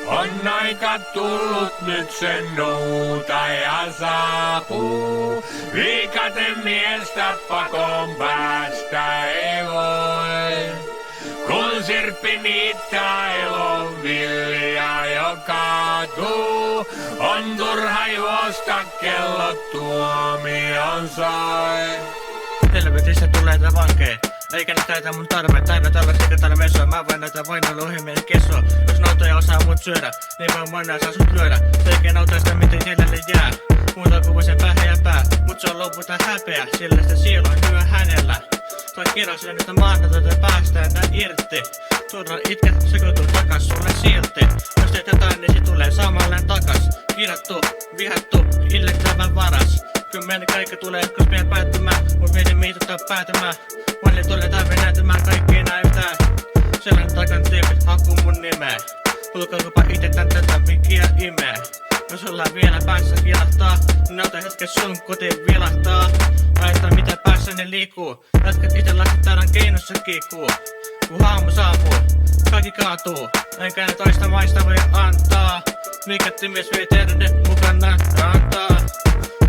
On aika tullut nyt sen noutaja saapuu. Viikaten miestä pakon päästä ei voi. Kun sirppi niittää elon vilja jo kaatuu. On turha juosta, kellot tuomion sai. Helvetissä tulee tää vankee. Eikä ne täytä mun tarpeet, aina tällaisia täällä vesoa. Mä vain näytän vainoilla ohi meidän kesoa. Jos noutoja osaa mut syödä, niin vaan mannaa saa sut lyödä. Se eikä noutoja sitä miten jäljelle jää. Muuta kuin sen päähän ja pää, mut se on lopulta häpeä. Sillä sitä sielu on hyvä hänellä. Toi kirjoisia nyt on maanantaita päästään nää irti. Turhaan itket sekoituu takas sulle silti. Jos teet jotain, niin se tulee samalleen takas. Kiirattu, vihattu, illettävän varas. Kyllä meidän kaikki tulee joskus meidän päättämään. Mut meidän miituttaa päätämään. Vanille tulee tarve näytämään kaikki näyttää. Selän takan tyypit hakuu mun nimeä. Tulkaukopa ite tän tätä mikiä imee. Jos ollaan vielä päässä kilahtaa, niin ota hetken sun kotiin vilahtaa. Aita mitä päässäni liikuu. Jätkät ite laskettaan keinossa kiikuu. Kun haamu saapuu, kaikki kaatuu. Enkä ne toista maista voi antaa. Mikätti mies vei terveyden mukanaan antaa.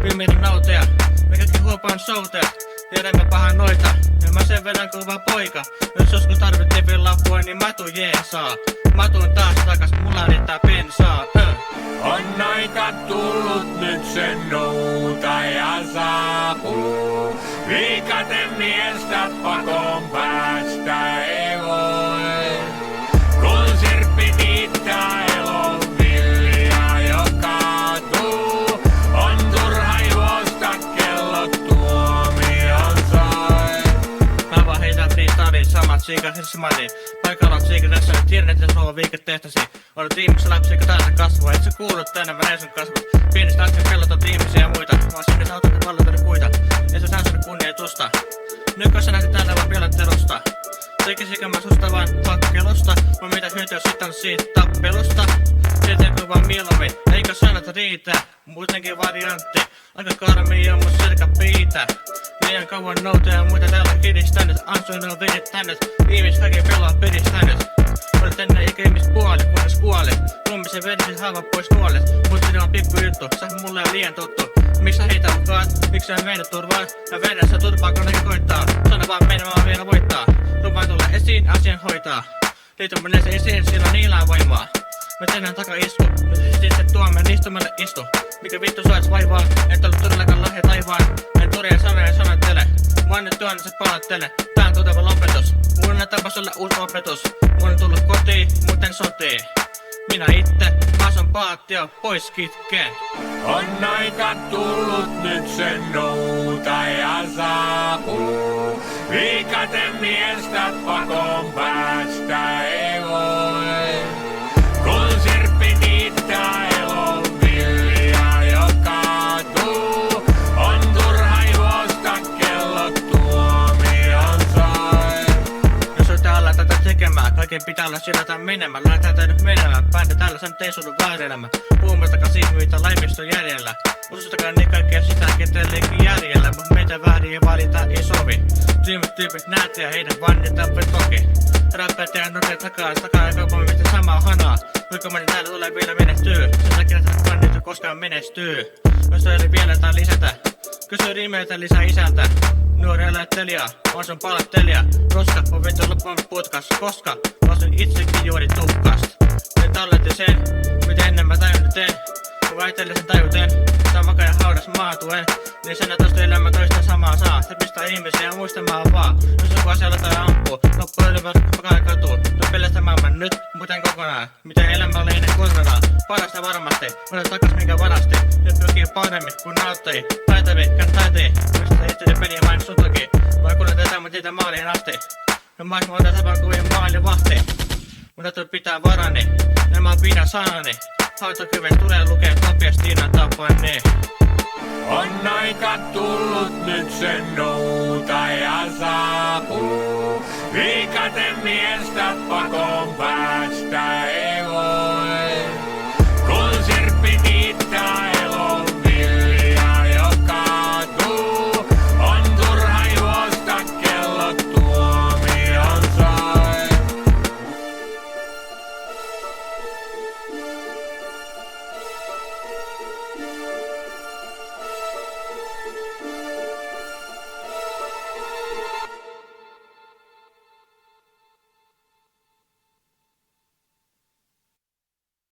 Viimeinen nauteja, me kaikki huopaan souteja. Tiedämme pahan noita, ja mä sen vedän kova poika. Jos joskus tarvittiin vielä apua, niin mä tuun jeesaa. Mä tuun taas takas, mulla riittää bensaa. On aika tullut nyt sen noutaja saapuu. Viikaten miestä pakon päästä ei voi. Kun sirppi niittää elon vilja jo kaatuu. On turha juosta, kellot tuomion sai. Mä vaan heitän freestylin samat siikaisessa mani. Paikalla on siikaisessa, nyt tiedän, että sulla on viiket tehtäsi. Olet ihmisen lapsi, joka täältä kasvua. Et sä kuulu tänne, mä näin sun kasvot. Pienistä asti pellotat ihmisiä ja muita. Vaan sinne sä otat pallotada kuita. Ja sä saa sun kunnioitusta. Nykyään nähti täällä vaan vielä telosta. Tekisikö mä susta vaan hakkelusta? Mä mitä hyötyä sit on siitä tappelusta? Tietääkö vaan mieluummin, eikö sanat riitä? Muutenkin variantti, aika karmii on mun selkä piitä. Liian kauan noutoja ja muita täällä kiristänyt. Ansuin on virittänyt, ihmis kaikki pelaa piristänyt. Olet ennen eikä ihmispuoli, kunnes kuolet. Kummisen vedisin haavan pois nuolet. Mut sinne on pikku juttu, sä mulle on liian tuttu. Miksi sä heitä mukaan? Miksi sä meidät turvaa? Mä vedän sä turpaa kun nekin koittaa. Sano vaan meidän maa vielä voittaa. Lupaan tulla esiin, asian hoitaa. Liitun menee se esiin, sillä niillä on voimaa. Mä tehdään takaisku, nyt sitten tuomme istumalle istu. Mikä vittu soit vaivaa, et ollut todellakaan lahja taivaan. En turja sanoja sanoittele, vaan nyt tuonne se palattele. Tää on tuteva lopetus, mun on tapas olla uusi opetus. Mun on tullut kotiin, muuten sotii. Minä itse, asun paatio, pois kitkeen. On aika tullut nyt sen noutaja saapuu. Viikaten miestä pakon päästä ei voi. Kun sirppi niittää elon vilja jo kaatuu. On turha juosta, kellot tuomion sai. Jos on täällä tätä tekemään, kaiken pitää olla sillä tai menemään. Lähdetään tää nyt menemään, päätä täällä sen ei suudu väärilemään. Puhumattakaan siitä, mitä laimiston jäljellä. Uskostakaa niin kaikkea sitä, ketelleenkin järjellä. Mut meitä väärin valita ei sovi. Tyypit näette ja heidän vannitaan toki. Räppäät ja nokea takaa ja kaupan mistä samaa hanaa. Kuinka moni täällä tulee vielä menestyy. Sen takia että kannit koskaan menestyy. Jos ei vielä jotain lisätä, kysy nimeltä lisää isältä. Nuori elättelija, on sun palattelija. Koska on vittu loppuun putkas. Koska osin itsekin juuri tuhkast. Nyt talletti sen, miten ennen mä tajunnut teen. Kun väitellen sen tajuteen, tää makaa ja haudas maatuen. Niin sen tosta elämä toista samaa saa. Se pistää ihmisiä muistamaan vaan. Jos joku asialla tai ampuu, loppu ylivät makaa katuu. Nyt pelestämään mä nyt, muuten kokonaan. Miten elämä oli ennen koronaa. Parasta varmasti, olet takas minkä varasti. Nyt pyrkii paremmin kun nauttajia. Taitavia, taitii. Mistä itse peliä main sun toki. Vai kuljetetaan mut niitä maaliin asti. No maailma on tässä vaan kuin maalin vahti. Mun täytyy pitää varani, nämä pidän sanani. Hautokyven tulee lukea nopeasti innan tapanne. On aika tullut nyt sen noutaja saapuu. Viikaten miestä pakon päästä ei voi.